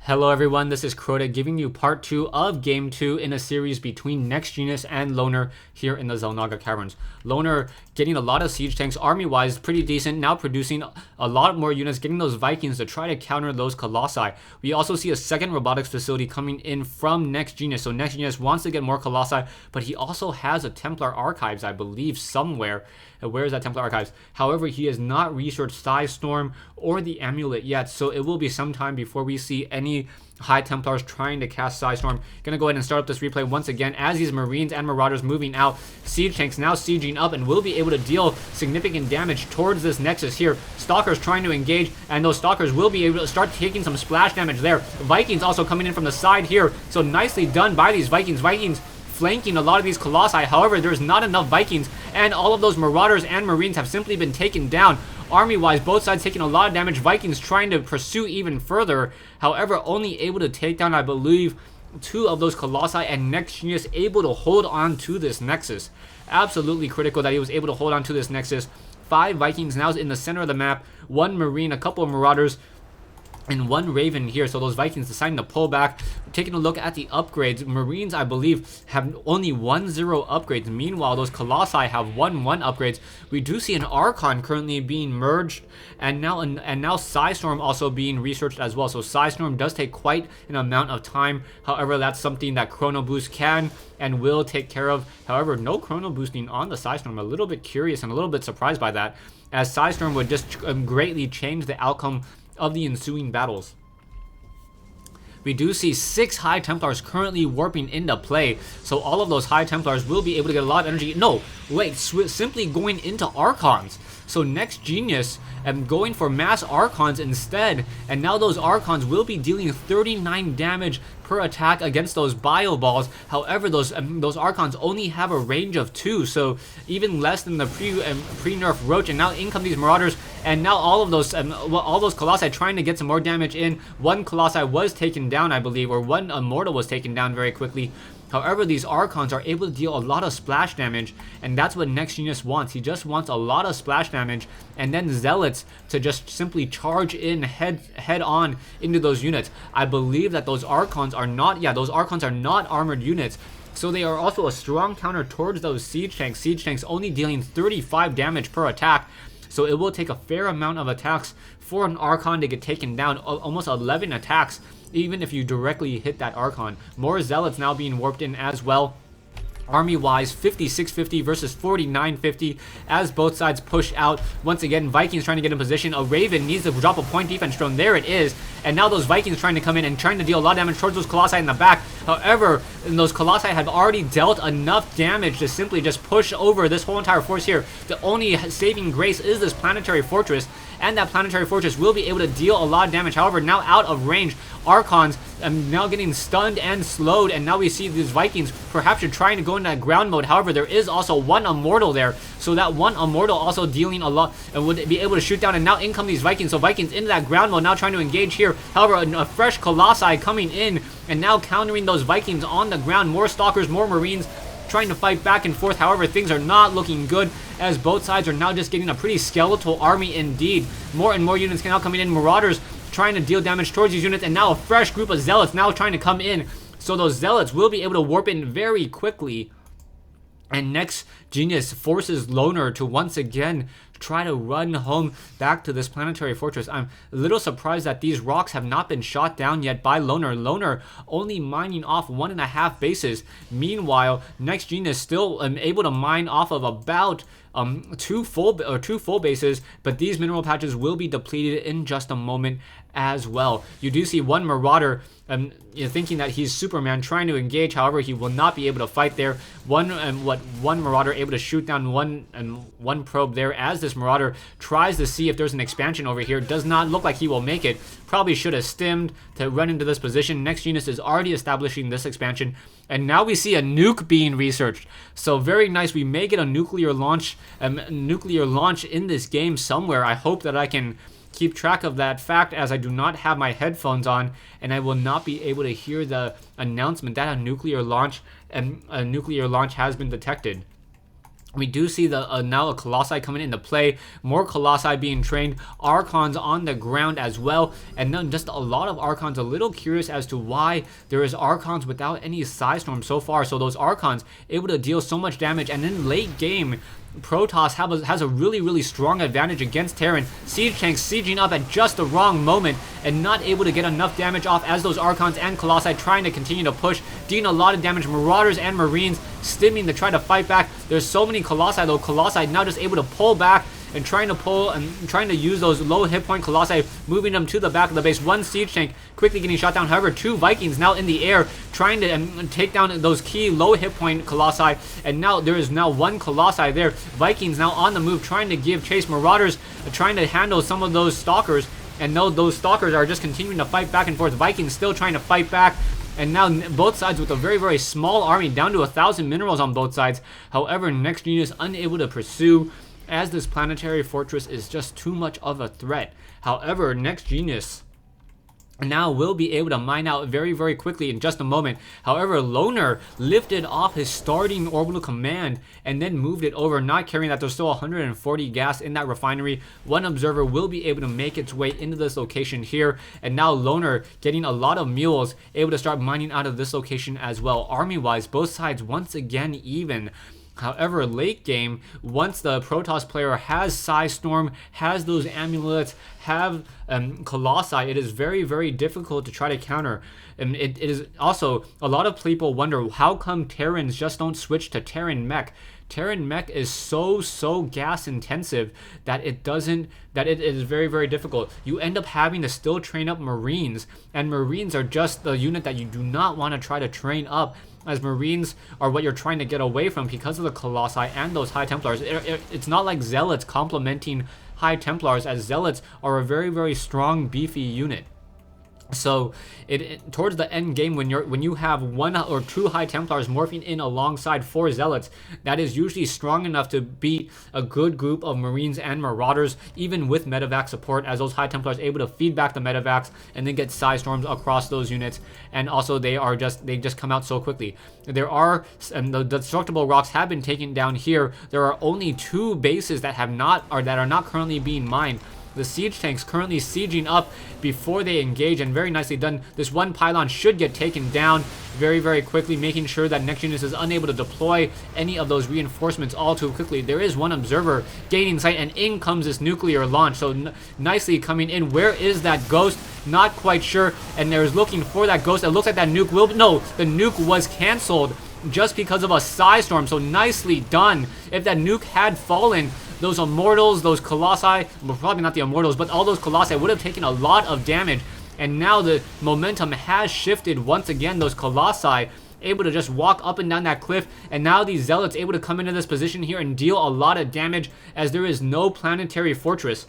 Hello everyone, this is Crota giving you part 2 of Game 2 in a series between NEXGenius and Loner here in the Xel'Naga Caverns. Loner getting a lot of siege tanks, army-wise pretty decent, now producing a lot more units, getting those Vikings to try to counter those Colossi. We also see a second robotics facility coming in from NEXGenius, so NEXGenius wants to get more Colossi, but he also has a Templar Archives, I believe, somewhere. Where is that Templar Archives? However, he has not researched Storm or the Amulet yet, so it will be some time before we see any High Templars trying to cast Storm. Gonna go ahead and start up this replay once again as these Marines and Marauders moving out. Siege tanks now sieging up and will be able to deal significant damage towards this Nexus here. Stalkers trying to engage, and those Stalkers will be able to start taking some splash damage there. Vikings also coming in from the side here, so nicely done by these Vikings. Vikings flanking a lot of these Colossi. However, there's not enough Vikings, and all of those Marauders and Marines have simply been taken down. Army-wise, both sides taking a lot of damage. Vikings trying to pursue even further. However, only able to take down, I believe, 2 of those Colossi, and NEXGenius able to hold on to this Nexus. Absolutely critical that he was able to hold on to this Nexus. 5 Vikings now in the center of the map. 1 Marine, a couple of Marauders, and 1 Raven here. So those Vikings deciding to pull back. Taking a look at the upgrades, Marines, I believe, have only 1-0 upgrades. Meanwhile, those Colossi have 1-1 upgrades. We do see an Archon currently being merged, and now Storm also being researched as well. So Storm does take quite an amount of time. However, that's something that Chrono Boost can and will take care of. However, no Chrono Boosting on the Storm. A little bit curious and a little bit surprised by that, as Storm would just greatly change the outcome of the ensuing battles. We do see 6 High Templars currently warping into play, so all of those High Templars will be able to get a lot of energy. No, wait, simply going into Archons. So NEXGenius going for mass Archons instead, and now those Archons will be dealing 39 damage per attack against those Bio Balls. However, those Archons only have a range of 2, so even less than the pre-nerf Roach. And now in come these Marauders, and now all those Colossi trying to get some more damage in. 1 Colossi was taken down, I believe, or 1 Immortal was taken down very quickly. However, these Archons are able to deal a lot of splash damage, and that's what NEXGenius wants. He just wants a lot of splash damage, and then Zealots to just simply charge in head on into those units. I believe that those Archons are not armored units, so they are also a strong counter towards those Siege Tanks. Siege Tanks only dealing 35 damage per attack, so it will take a fair amount of attacks for an Archon to get taken down, almost 11 attacks, even if you directly hit that Archon. More Zealots now being warped in as well. Army-wise, 5650 versus 4950 as both sides push out. Once again, Vikings trying to get in position. A Raven needs to drop a point defense drone. There it is. And now those Vikings trying to come in and trying to deal a lot of damage towards those Colossi in the back. However, those Colossi have already dealt enough damage to simply just push over this whole entire force here. The only saving grace is this Planetary Fortress, and that Planetary Fortress will be able to deal a lot of damage. However, now out of range, Archons now getting stunned and slowed, and now we see these Vikings perhaps are trying to go into that ground mode. However, there is also 1 Immortal there, so that 1 Immortal also dealing a lot and would be able to shoot down, and now in come these Vikings. So Vikings into that ground mode, now trying to engage here. However, a fresh Colossi coming in and now countering those Vikings on the ground. More Stalkers, more Marines trying to fight back and forth. However, things are not looking good, as both sides are now just getting a pretty skeletal army indeed. More and more units now coming in. Marauders trying to deal damage towards these units, and now a fresh group of Zealots now trying to come in. So those Zealots will be able to warp in very quickly. And NEXGenius forces Loner to once again try to run home back to this Planetary Fortress. I'm a little surprised that these rocks have not been shot down yet by Loner. Loner only mining off 1.5 bases. Meanwhile, NEXGenius still able to mine off of about 2 full bases, but these mineral patches will be depleted in just a moment as well. You do see 1 Marauder you're thinking that he's Superman trying to engage. However, he will not be able to fight there. One Marauder able to shoot down one probe there, as this Marauder tries to see if there's an expansion over here. Does not look like he will make it. Probably should have stimmed to run into this position. NEXGenius is already establishing this expansion, and now we see a nuke being researched. So very nice. We may get a nuclear launch in this game somewhere. I hope that I can keep track of that fact, as I do not have my headphones on, and I will not be able to hear the announcement that a nuclear launch has been detected. We do see the now a Colossi coming into play, more Colossi being trained, Archons on the ground as well, and then just a lot of Archons. A little curious as to why there is Archons without any Psystorm so far. So those Archons able to deal so much damage, and in late game, Protoss has a really strong advantage against Terran. Siege tanks sieging up at just the wrong moment and not able to get enough damage off as those Archons and Colossi trying to continue to push, dealing a lot of damage. Marauders and Marines stimming to try to fight back. There's so many Colossi though. Colossi now just able to pull back and trying to pull and trying to use those low hit point Colossi, moving them to the back of the base. One siege tank quickly getting shot down. However, two Vikings now in the air trying to take down those key low hit point Colossi, and now there is now one Colossi there. Vikings now on the move trying to give chase. Marauders trying to handle some of those Stalkers, and no, those Stalkers are just continuing to fight back and forth. Vikings still trying to fight back. And now both sides with a very small army, down to 1,000 minerals on both sides. However, NEXGenius unable to pursue, as this planetary fortress is just too much of a threat. However, NEXGenius now will be able to mine out very quickly in just a moment. However, Loner lifted off his starting orbital command and then moved it over, not caring that there's still 140 gas in that refinery. One observer will be able to make its way into this location here, and now Loner getting a lot of mules, able to start mining out of this location as well. Army wise, both sides once again even. However, late game, once the Protoss player has Psystorm, has those amulets, have Colossi, it is very difficult to try to counter. And it is also, a lot of people wonder, how come Terrans just don't switch to Terran mech? Terran mech is so gas intensive that it is very difficult. You end up having to still train up Marines, and Marines are just the unit that you do not want to try to train up, as Marines are what you're trying to get away from because of the Colossi and those High Templars. It's not like Zealots complementing High Templars, as Zealots are a very strong, beefy unit. So towards the end game, when you have one or two High Templars morphing in alongside four Zealots, that is usually strong enough to beat a good group of Marines and Marauders, even with medevac support, as those High Templars able to feed back the medevacs and then get Psystorms across those units. And also they just come out so quickly. There are the destructible rocks have been taken down here. There are only two bases that are not currently being mined. The siege tanks currently sieging up before they engage, and very nicely done. This one pylon should get taken down very quickly, making sure that NEXGenius is unable to deploy any of those reinforcements all too quickly. There is one observer gaining sight, and in comes this nuclear launch. So nicely coming in. Where is that ghost? Not quite sure, and there's looking for that ghost. It looks like that nuke will... No, the nuke was canceled just because of a Psystorm, so nicely done. If that nuke had fallen, those Immortals, those Colossi, well, probably not the Immortals, but all those Colossi would have taken a lot of damage. And now the momentum has shifted once again. Those Colossi able to just walk up and down that cliff, and now these Zealots able to come into this position here and deal a lot of damage, as there is no planetary fortress.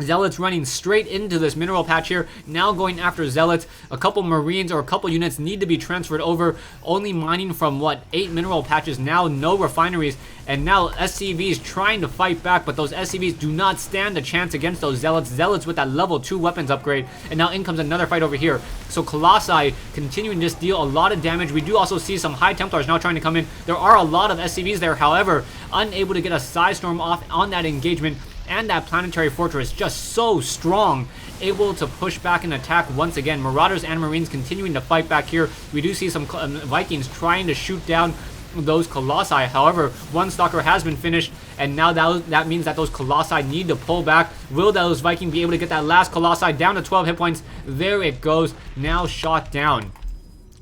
Zealots running straight into this mineral patch here, now going after Zealots. A couple Marines or a couple units need to be transferred over, only mining from 8 mineral patches now, no refineries, and now SCVs trying to fight back, but those SCVs do not stand a chance against those Zealots. Zealots with that level 2 weapons upgrade, and now in comes another fight over here. So Colossi continuing to just deal a lot of damage. We do also see some High Templars now trying to come in. There are a lot of SCVs there, however, unable to get a Psystorm off on that engagement. And that planetary fortress just so strong, able to push back and attack once again. Marauders and Marines continuing to fight back here. We do see some Vikings trying to shoot down those Colossi. However, one Stalker has been finished, and now that means that those Colossi need to pull back. Will those Vikings be able to get that last Colossi down to 12 hit points? There it goes, now shot down.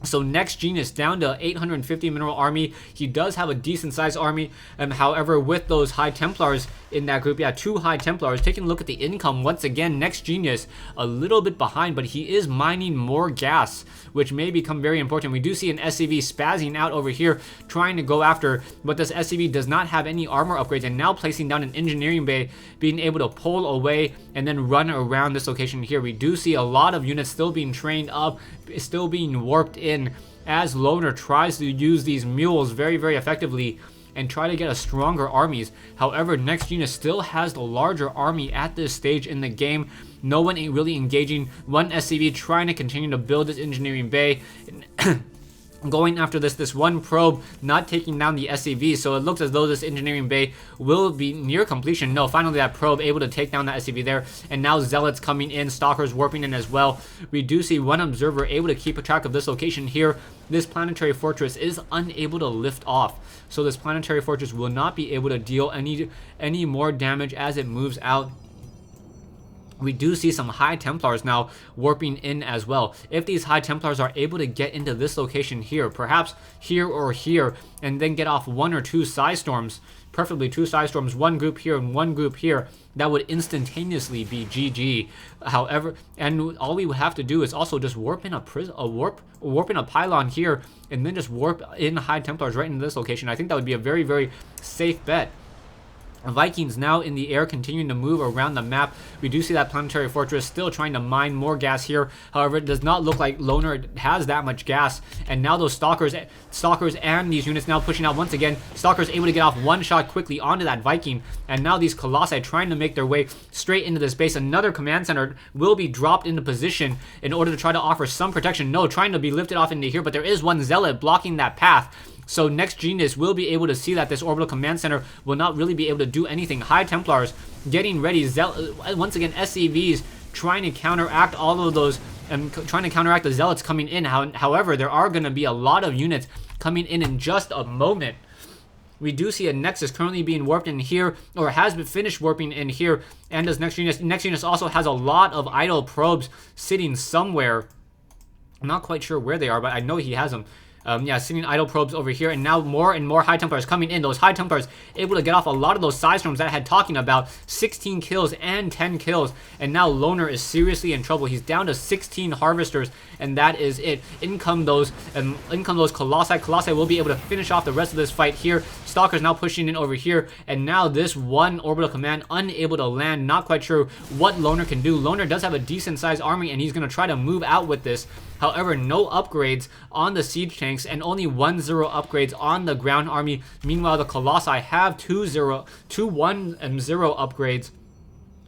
So NEXGenius down to 850 mineral army. He does have a decent sized army, however, with those High Templars in that group, yeah, 2 High Templars. Taking a look at the income once again, NEXGenius a little bit behind, but he is mining more gas, which may become very important. We do see an SCV spazzing out over here, trying to go after, but this SCV does not have any armor upgrades, and now placing down an engineering bay, being able to pull away and then run around this location here. We do see a lot of units still being trained up, still being warped in, as Loner tries to use these mules very effectively and try to get a stronger armies. However, NEXGenius still has the larger army at this stage in the game. No one really engaging. One SCV trying to continue to build this engineering bay. going after this one probe, not taking down the SCV. So it looks as though this engineering bay will be near completion. No, finally that probe able to take down that SCV there, and now zealots coming in, stalkers warping in as well. We do see one observer able to keep a track of this location here. This planetary fortress is unable to lift off, so this planetary fortress will not be able to deal any more damage as it moves out. We do see some High Templars now warping in as well. If these High Templars are able to get into this location here, perhaps here or here, and then get off 1 or 2 Psystorms, preferably 2 Psystorms, one group here and one group here, that would instantaneously be GG. However, and all we would have to do is also just warp in warp in a pylon here, and then just warp in High Templars right into this location. I think that would be a very, very safe bet. Vikings now in the air, continuing to move around the map. We do see that planetary fortress still trying to mine more gas here. However, it does not look like Loner has that much gas. And now those stalkers and these units now pushing out once again. Stalkers able to get off one shot quickly onto that Viking. And now these Colossi trying to make their way straight into this base. Another command center will be dropped into position in order to try to offer some protection. No, trying to be lifted off into here, but there is one zealot blocking that path. So NEXGenius will be able to see that this orbital command center will not really be able to do anything. High Templars getting ready. Once again, SCVs trying to counteract all of those, and trying to counteract the zealots coming in. However, there are going to be a lot of units coming in just a moment. We do see a Nexus currently being warped in here, or has been finished warping in here. And does NEXGenius. NEXGenius also has a lot of idle probes sitting somewhere. I'm not quite sure where they are, but I know he has them. Yeah, sitting idle probes over here, and now more and more High Templars coming in. Those High Templars able to get off a lot of those Psystorms that I had talking about. 16 kills and 10 kills, and now Loner is seriously in trouble. He's down to 16 Harvesters, and that is it. In come those Colossi. Colossi will be able to finish off the rest of this fight here. Stalkers now pushing in over here, and now this one orbital command unable to land. Not quite sure what Loner can do. Loner does have a decent sized army, and he's going to try to move out with this. However, no upgrades on the siege tanks and only 1-0 upgrades on the ground army. Meanwhile, the Colossi have 2-1-0 upgrades.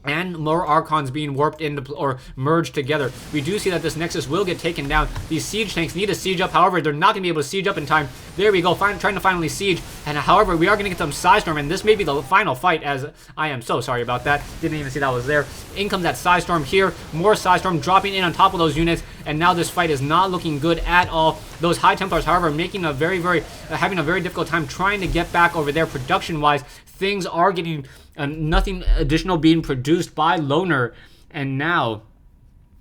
And more Archons being warped into or merged together. We do see that this Nexus will get taken down. These siege tanks need to siege up. However, they're not going to be able to siege up in time. There we go, trying to finally siege. And however, we are going to get some Psystorm, and this may be the final fight, as I am so sorry about that. Didn't even see that was there. In comes that Psystorm here. More Psystorm dropping in on top of those units. And now this fight is not looking good at all. Those High Templars, however, making a having a very difficult time trying to get back over there production-wise. Things are getting nothing additional being produced by Loner, and now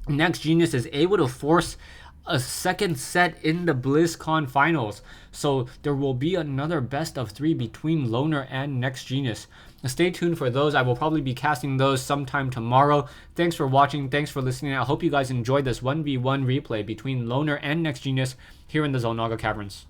NEXGenius is able to force a second set in the BlizzCon finals. So there will be another best of 3 between Loner and NEXGenius. Stay tuned for those. I will probably be casting those sometime tomorrow. Thanks for watching. Thanks for listening. I hope you guys enjoyed this 1v1 replay between Loner and NEXGenius here in the Xel'Naga Caverns.